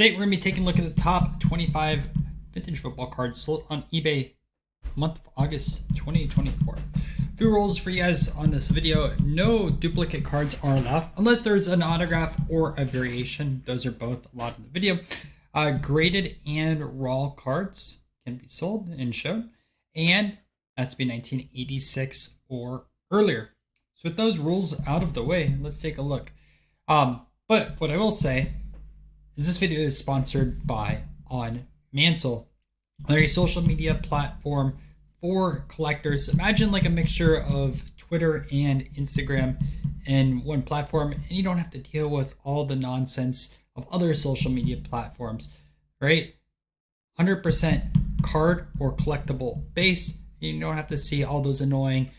Today we're going to be taking a look at the top 25 vintage football cards sold on eBay month of August 2024. A few rules for you guys on this video. No duplicate cards are allowed unless there's an autograph or a variation. Those are both allowed in the video. Graded and raw cards can be sold and shown, and has to be 1986 or earlier. So with those rules out of the way, let's take a look. But what I will say is this video is sponsored by On Mantle. They're a social media platform for collectors. Imagine like a mixture of Twitter and Instagram in one platform, and you don't have to deal with all the nonsense of other social media platforms, right? 100% card or collectible base. You don't have to see all those annoying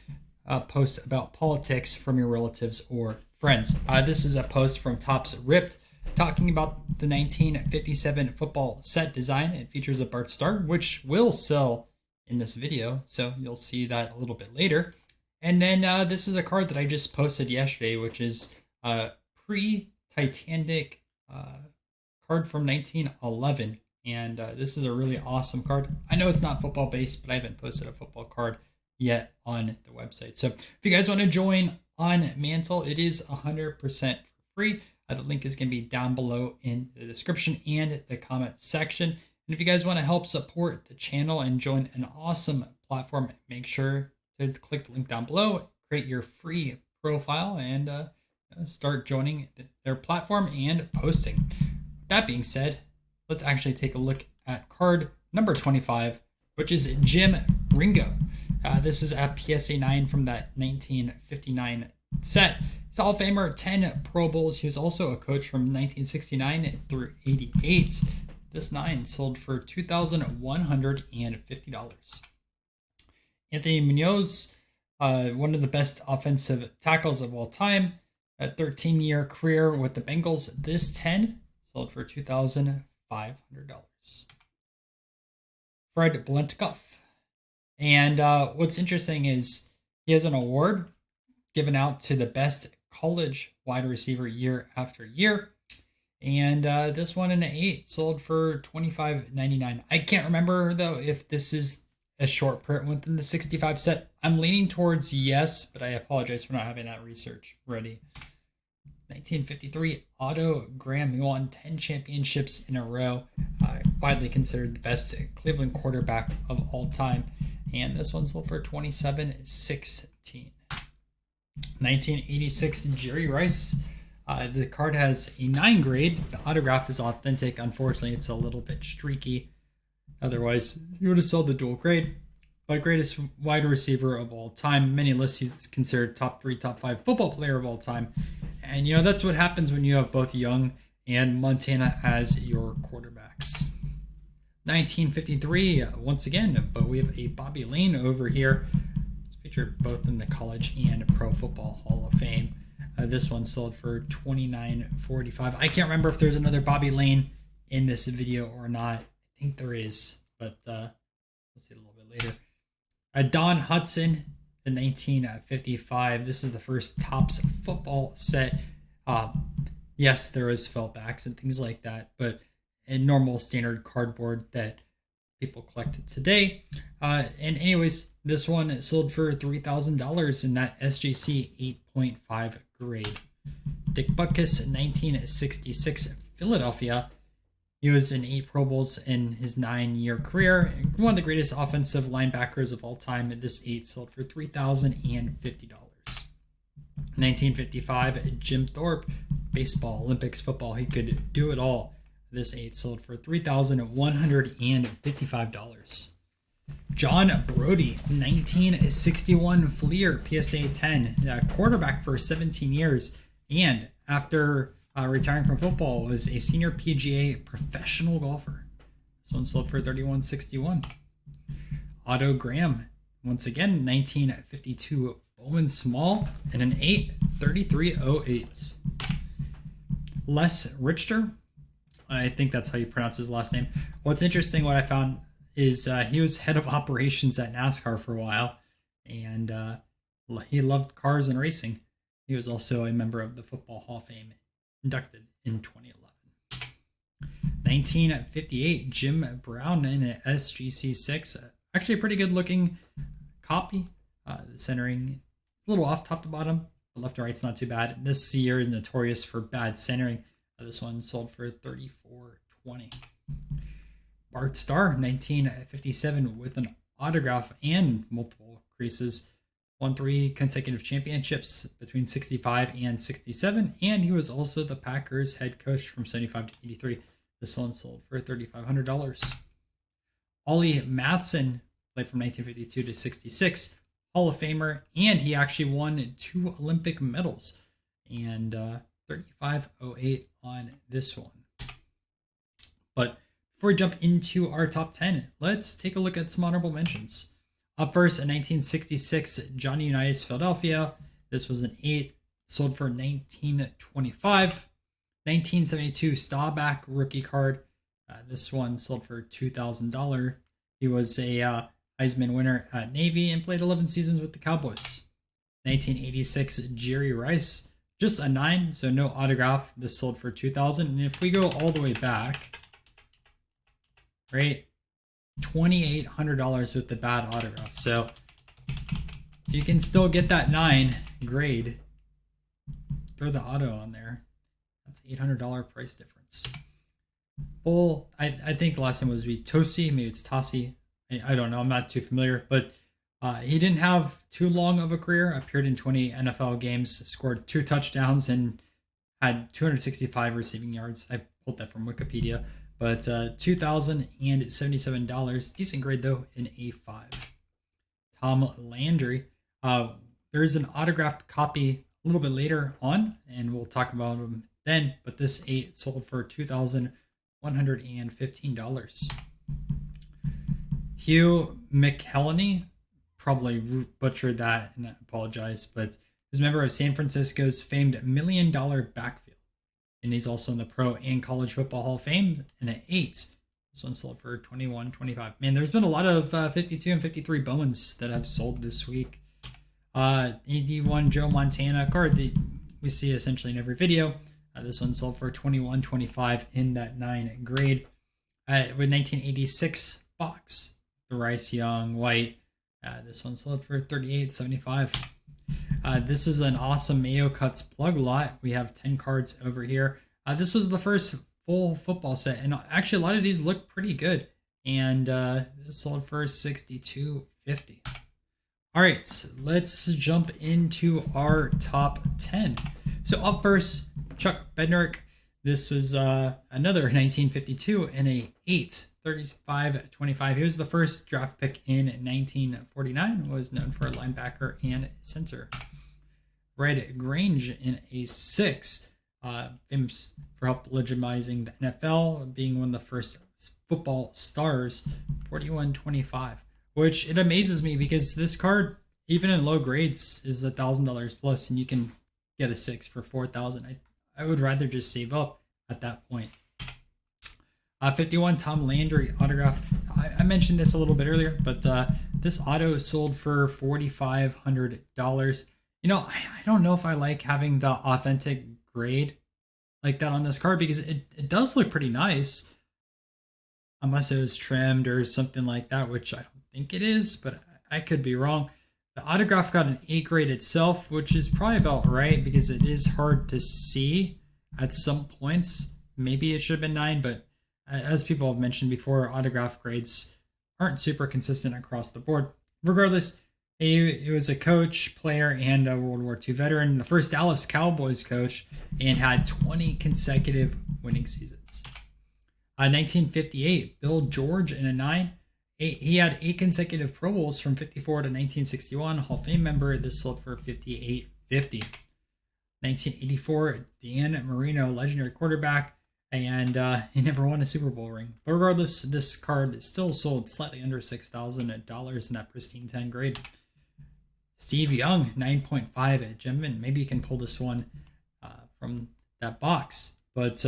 posts about politics from your relatives or friends. This is a post from Topps Ripped talking about the 1957 football set design. It features a Bart Star, which will sell in this video, so you'll see that a little bit later. And then this is a card that I just posted yesterday, which is a pre-Titanic card from 1911. And this is a really awesome card. I know it's not football based, but I haven't posted a football card yet on the website. So if you guys want to join On Mantle, it is 100% for free. The link is going to be down below in the description and the comment section. And if you guys want to help support the channel and join an awesome platform, make sure to click the link down below, create your free profile, and start joining their platform and posting. That being said, let's actually take a look at card number 25, which is Jim Ringo. This is a PSA 9 from that 1959 set. He's a Hall of Famer, 10 Pro Bowls. He was also a coach from 1969 through 88. This 9 sold for $2,150. Anthony Munoz, one of the best offensive tackles of all time, a 13-year career with the Bengals. This 10 sold for $2,500. Fred Blentkoff. And what's interesting is he has an award given out to the best college wide receiver year after year. And this one in an 8 sold for $25.99. I can't remember, though, if this is a short print within the 65 set. I'm leaning towards yes, but I apologize for not having that research ready. 1953, Otto Graham. He won 10 championships in a row. Widely considered the best Cleveland quarterback of all time. And this one sold for $27.16. 1986, Jerry Rice. The card has a 9 grade. The autograph is authentic. Unfortunately, it's a little bit streaky. Otherwise, you would have sold the dual grade. But greatest wide receiver of all time. Many lists he's considered top 3, top 5 football player of all time. And, you know, that's what happens when you have both Young and Montana as your quarterbacks. 1953, once again, but we have a Bobby Lane over here. It's featured both in the College and Pro Football Hall of Fame. This one sold for $29.45. I can't remember if there's another Bobby Lane in this video or not. I think there is, but we'll see a little bit later. Don Hudson in 1955. This is the first Topps football set. Yes, there is felt backs and things like that, but in normal standard cardboard that people collect today. And anyways, this one sold for $3,000 in that SJC 8.5 grade. Dick Butkus, 1966, Philadelphia. He was in 8 Pro Bowls in his 9-year career. One of the greatest offensive linebackers of all time. This 8 sold for $3,050. 1955, Jim Thorpe, baseball, Olympics, football. He could do it all. This 8 sold for $3,155. John Brody, 1961 Fleer, PSA 10, quarterback for 17 years, and after retiring from football, was a senior PGA professional golfer. This one sold for $31.61. Otto Graham, once again, 1952 Bowman Small, and an 8, 3308. Les Richter, I think that's how you pronounce his last name. What's interesting, what I found is he was head of operations at NASCAR for a while, and he loved cars and racing. He was also a member of the Football Hall of Fame, inducted in 2011. 1958 Jim Brown in an SGC6. Actually, a pretty good looking copy. The centering a little off top to bottom, but left to right's not too bad. This year is notorious for bad centering. This one sold for $34.20. Bart Starr, 1957, with an autograph and multiple creases. Won 3 consecutive championships between 65 and 67, and he was also the Packers head coach from 75 to 83. This one sold for $3,500. Ollie Matson played from 1952 to 66, Hall of Famer, and he actually won 2 Olympic medals, and 35.08 on this one. But before we jump into our top 10, let's take a look at some honorable mentions. Up first, in 1966, Johnny Unitas Philadelphia. This was an 8, sold for $19.25. 1972 Staubach rookie card. This one sold for $2,000. He was a Heisman winner at Navy and played 11 seasons with the Cowboys. 1986 Jerry Rice, just a 9, so no autograph. This sold for $2,000. And if we go all the way back, right, $2,800 with the bad autograph. So if you can still get that 9 grade, throw the auto on there. That's $800 price difference. Bull, I think the last time was Tosi, maybe it's Tossi. I don't know. I'm not too familiar, but he didn't have too long of a career. Appeared in 20 NFL games, scored 2 touchdowns, and had 265 receiving yards. I pulled that from Wikipedia. But $2,077. Decent grade, though, in A5. Tom Landry. There's an autographed copy a little bit later on, and we'll talk about him then. But this 8 sold for $2,115. Hugh McElhenney. Probably butchered that, and I apologize. But he's a member of San Francisco's famed $1 Million backfield. And he's also in the Pro and College Football Hall of Fame in an 8. This one sold for $21.25. Man, there's been a lot of 52 and 53 Bowmans that have sold this week. 81 Joe Montana card that we see essentially in every video. This one sold for $21.25 in that 9 grade. With 1986 box, the Rice Young White. This one sold for $38.75. This is an awesome Mayo Cuts plug lot. We have 10 cards over here. This was the first full football set, and actually a lot of these look pretty good. And this sold for $62.50. All right, let's jump into our top 10. So up first, Chuck Bednarik. This was another 1952 and a 8, 35-25. He was the first draft pick in 1949. Was known for a linebacker and center. Red Grange in a 6. Famous for help legitimizing the NFL, being one of the first football stars. 41.25. Which it amazes me because this card, even in low grades, is $1,000 plus, and you can get a 6 for $4,000. I would rather just save up at that point. 51 Tom Landry autograph. I mentioned this a little bit earlier, but this auto sold for $4,500. You know, I don't know if I like having the authentic grade like that on this card because it does look pretty nice. Unless it was trimmed or something like that, which I don't think it is, but I could be wrong. The autograph got an 8 grade itself, which is probably about right because it is hard to see at some points. Maybe it should have been 9, but as people have mentioned before, autograph grades aren't super consistent across the board. Regardless, he was a coach, player, and a World War II veteran, the first Dallas Cowboys coach, and had 20 consecutive winning seasons. 1958, Bill George in a 9. He had 8 consecutive Pro Bowls from 54 to 1961. Hall of Fame member. This sold for $58.50. 1984, Dan Marino, legendary quarterback, and he never won a Super Bowl ring. But regardless, this card still sold slightly under $6,000 in that pristine 10 grade. Steve Young, 9.5 at Gemman. Maybe you can pull this one from that box. But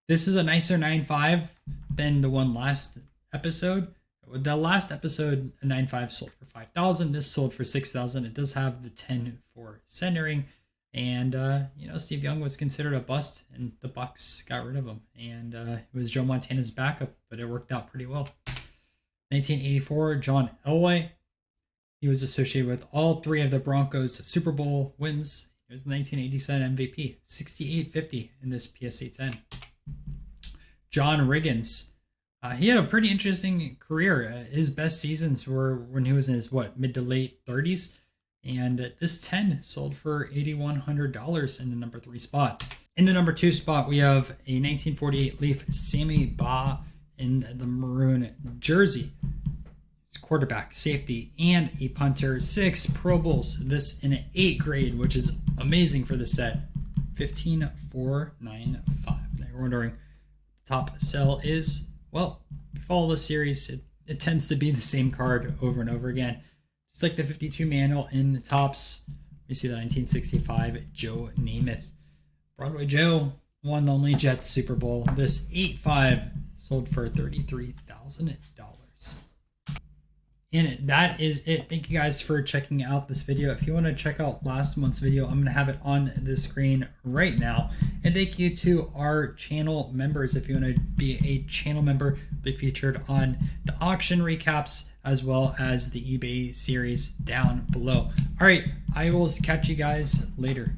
this is a nicer 9.5 than the one last episode. The last episode, a 9.5 sold for $5,000. This sold for $6,000. It does have the 10 for centering. And Steve Young was considered a bust, and the Bucks got rid of him. And it was Joe Montana's backup, but it worked out pretty well. 1984, John Elway. He was associated with all three of the Broncos' Super Bowl wins. He was the 1987 MVP, 68-50 in this PSA 10. John Riggins. He had a pretty interesting career. His best seasons were when he was in his mid to late 30s. And this 10 sold for $8,100 in the number 3 spot. In the number 2 spot, we have a 1948 Leaf Sammy Baugh in the maroon jersey. He's quarterback, safety, and a punter. 6 Pro Bowls. This in an 8 grade, which is amazing for the set. 15,495. Now you're wondering, top sell is, well, if you follow the series, it tends to be the same card over and over again. It's like the 52 manual in the tops. We see the 1965 Joe Namath. Broadway Joe won the only Jets Super Bowl. This 8.5 sold for $33,000. And that is it. Thank you guys for checking out this video. If you want to check out last month's video, I'm going to have it on the screen right now. And thank you to our channel members. If you want to be a channel member, be featured on the auction recaps as well as the eBay series down below. All right, I will catch you guys later.